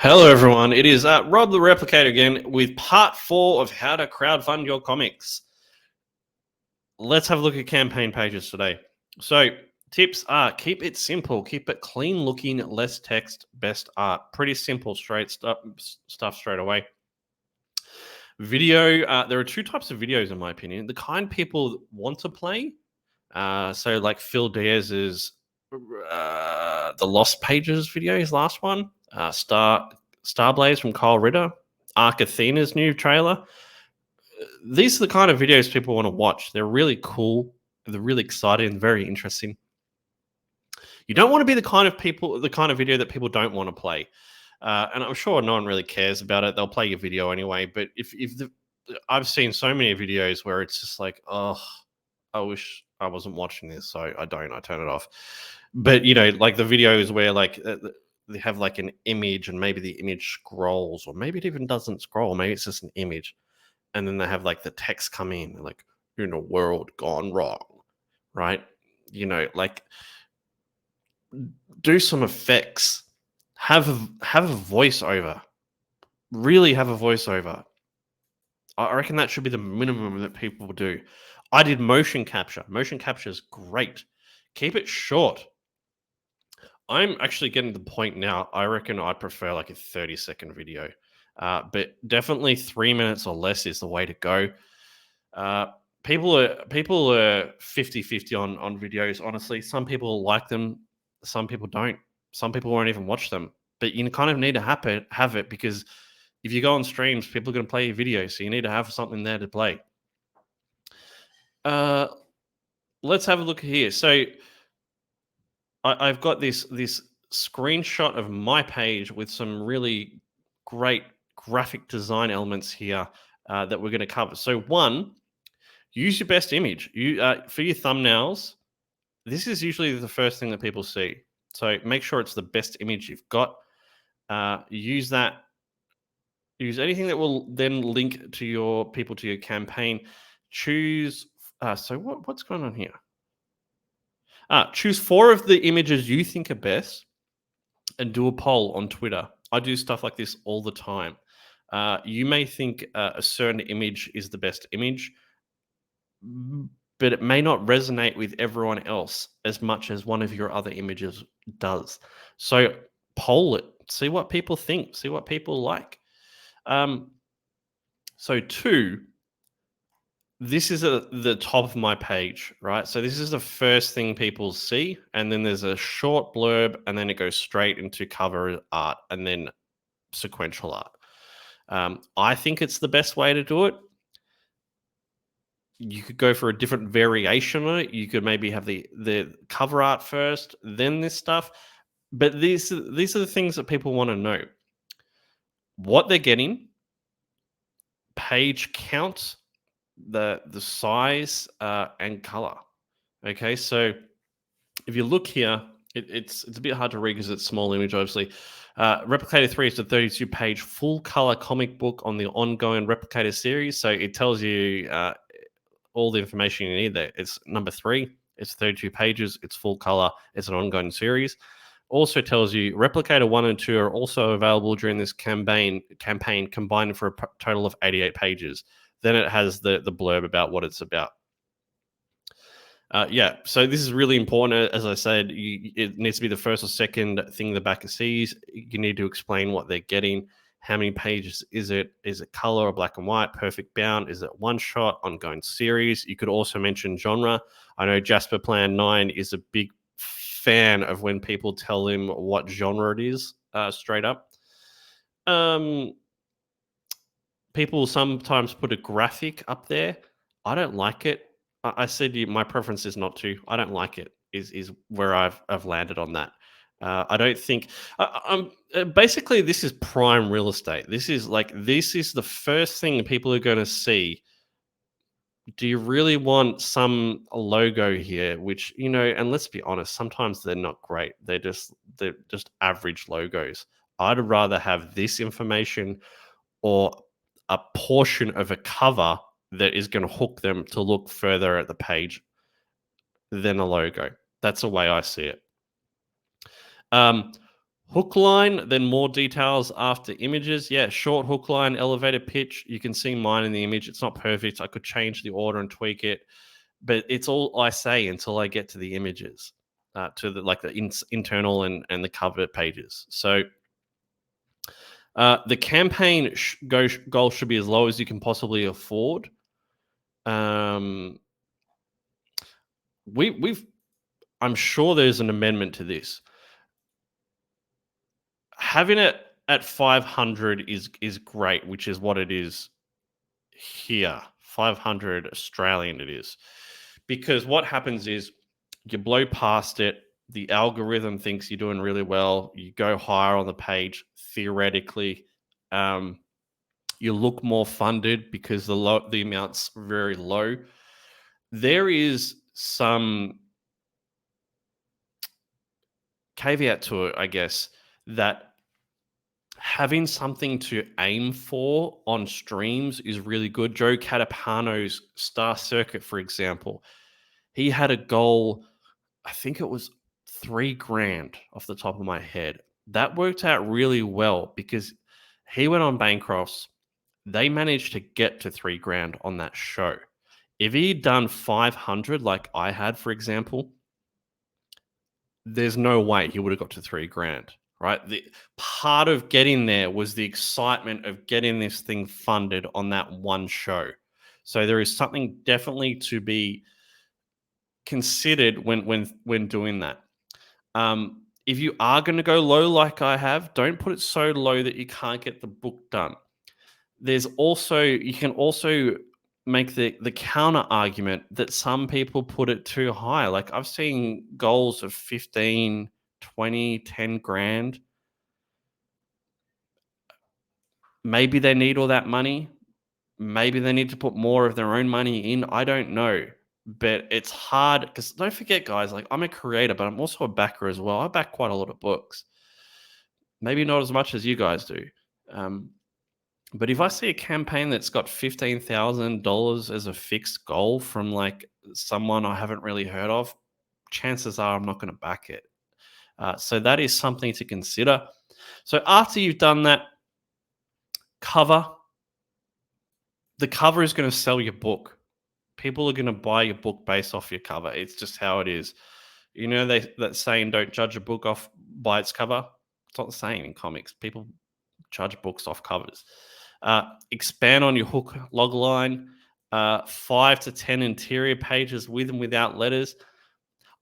Hello, everyone. It is Rob the Replicator again with part 4 of how to crowdfund your comics. Let's have a look at campaign pages today. So, tips are keep it simple, keep it clean looking, less text, best art. Pretty simple, straight stuff straight away. Video, there are two types of videos, in my opinion. The kind people want to play. So, like Phil Diaz's the Lost Pages video, his last one. Starblaze from Kyle Ritter, Arc Athena's new trailer. These are the kind of videos people want to watch. They're really cool. They're really exciting, very interesting. You don't want to be the kind of video that people don't want to play. And I'm sure no one really cares about it. They'll play your video anyway. But I've seen so many videos where it's just like, oh, I wish I wasn't watching this, so I turn it off. But like the videos where like they have like an image and maybe the image scrolls, or maybe it even doesn't scroll. Maybe it's just an image, and then they have like the text come in, like in a world gone wrong, right? Like do some effects, have a voiceover, really have a voiceover. I reckon that should be the minimum that people do. I did motion capture. Motion capture is great. Keep it short. I'm actually getting to the point now. I reckon I prefer like a 30-second video, but definitely 3 minutes or less is the way to go. People are 50-50 on videos. Honestly, some people like them, some people don't. Some people won't even watch them. But you kind of need to have it because if you go on streams, people are going to play your video, so you need to have something there to play. Let's have a look here. So I've got this screenshot of my page with some really great graphic design elements here that we're going to cover. So one, use your best image. For your thumbnails, this is usually the first thing that people see. So make sure it's the best image you've got. Use that. Use anything that will then link to your people to your campaign. Choose. So what's going on here? Choose 4 of the images you think are best and do a poll on Twitter. I do stuff like this all the time. You may think a certain image is the best image, but it may not resonate with everyone else as much as one of your other images does. So poll it, see what people think, see what people like. So 2, this is at the top of my page, right? So this is the first thing people see, and then there's a short blurb, and then it goes straight into cover art and then sequential art. I think it's the best way to do it. You could go for a different variation on it. You could maybe have the cover art first, then this stuff. But these are the things that people want to know. What they're getting, page count, the size and color. Okay, so if you look here, it's a bit hard to read because it's small image, obviously. Replicator 3 is a 32-page full color comic book on the ongoing Replicator series. So it tells you all the information you need there. It's number 3. It's 32 pages. It's full color. It's an ongoing series. Also tells you Replicator 1 and 2 are also available during this campaign combined for a total of 88 pages. Then it has the blurb about what it's about. So this is really important. As I said, it needs to be the first or second thing the backer sees. You need to explain what they're getting. How many pages is it? Is it color or black and white? Perfect bound? Is it one shot? Ongoing series? You could also mention genre. I know Jasper Plan 9 is a big fan of when people tell him what genre it is, straight up. People sometimes put a graphic up there. I don't like it. I said my preference is not to. I don't like it. Is where I've landed on that. I don't think. Basically, this is prime real estate. This is the first thing people are going to see. Do you really want some logo here? Which and let's be honest, sometimes they're not great. They're just average logos. I'd rather have this information or a portion of a cover that is going to hook them to look further at the page than a logo. That's the way I see it. Hook line, then more details after images. Yeah, short hook line, elevator pitch. You can see mine in the image. It's not perfect. I could change the order and tweak it, but it's all I say until I get to the images, to the internal and the cover pages. So the campaign goal should be as low as you can possibly afford. Um, we've I'm sure there's an amendment to this. Having it at 500 is great, which is what it is here. 500 Australian it is. Because what happens is you blow past it, the algorithm thinks you're doing really well, you go higher on the page theoretically. Um, you look more funded because the amount's very low. There is some caveat to it, I guess, that having something to aim for on streams is really good. Joe Catapano's Star Circuit, for example, he had a goal, I think it was 3 grand off the top of my head. That worked out really well because he went on Bancrofts. They managed to get to 3 grand on that show. If he'd done 500 like I had, for example, there's no way he would have got to 3 grand, right? The part of getting there was the excitement of getting this thing funded on that one show. So there is something definitely to be considered when doing that. If you are going to go low like I have, don't put it so low that you can't get the book done. You can also make the counter argument that some people put it too high. Like I've seen goals of 15, 20, 10 grand. Maybe they need all that money. Maybe they need to put more of their own money in. I don't know. But it's hard because don't forget, guys, like I'm a creator, but I'm also a backer as well. I back quite a lot of books. Maybe not as much as you guys do. Um, But if I see a campaign that's got $15,000 as a fixed goal from like someone I haven't really heard of, chances are I'm not going to back it. So that is something to consider. So after you've done that, cover, the cover is going to sell your book. People are going to buy your book based off your cover. It's just how it is. You know, that saying, don't judge a book off by its cover. It's not the saying in comics. People judge books off covers. Expand on your hook log line. 5 to 10 interior pages with and without letters.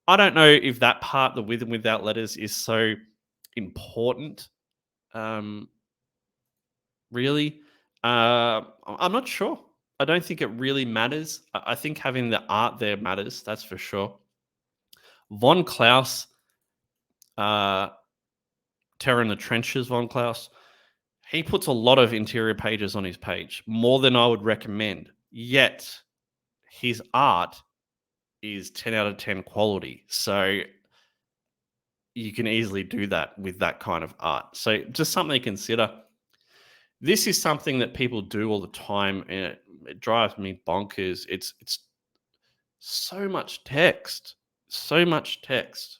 I don't know if that part, the with and without letters, is so important. Really, I'm not sure. I don't think it really matters. I think having the art there matters. That's for sure. Von Klaus, uh, Terror in the Trenches, Von Klaus. He puts a lot of interior pages on his page, more than I would recommend. Yet his art is 10 out of 10 quality. So you can easily do that with that kind of art. So just something to consider. This is something that people do all the time, and it drives me bonkers. It's so much text, so much text.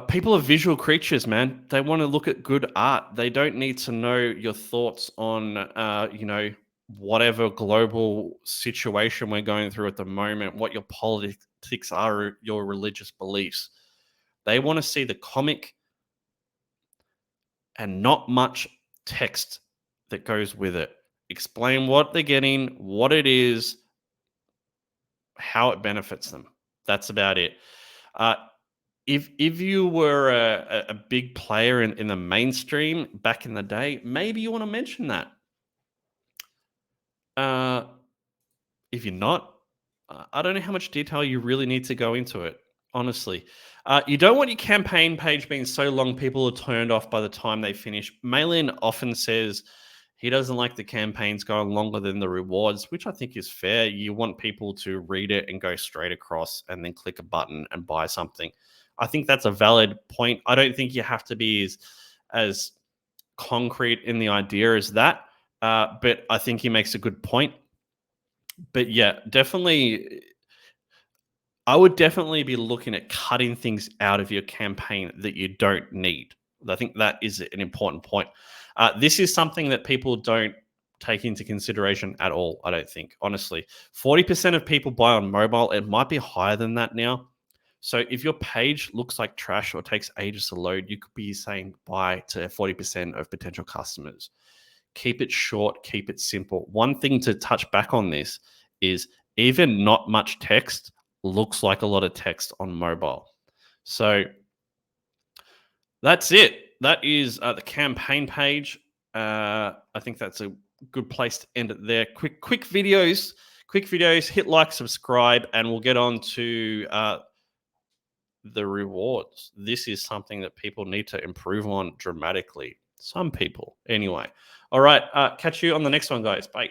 People are visual creatures, man. They want to look at good art. They don't need to know your thoughts on, whatever global situation we're going through at the moment, what your politics are, your religious beliefs. They want to see the comic and not much text that goes with it. Explain what they're getting, what it is, how it benefits them. That's about it. Uh, if you were a big player in the mainstream back in the day, maybe you want to mention that. Uh, if you're not, I don't know how much detail you really need to go into it, honestly. You don't want your campaign page being so long people are turned off by the time they finish. Malin often says he doesn't like the campaigns going longer than the rewards, which I think is fair. You want people to read it and go straight across and then click a button and buy something. I think that's a valid point. I don't think you have to be as concrete in the idea as that, but I think he makes a good point. But yeah, definitely I would definitely be looking at cutting things out of your campaign that you don't need. I think that is an important point. This is something that people don't take into consideration at all, I don't think, honestly. 40% of people buy on mobile. It might be higher than that now. So if your page looks like trash or takes ages to load, you could be saying bye to 40% of potential customers. Keep it short, keep it simple. One thing to touch back on this is even not much text looks like a lot of text on mobile. So that's it. That is the campaign page. I think that's a good place to end it there. Quick videos. Quick videos. Hit like, subscribe, and we'll get on to the rewards. This is something that people need to improve on dramatically. Some people, anyway. All right. Catch you on the next one, guys. Bye.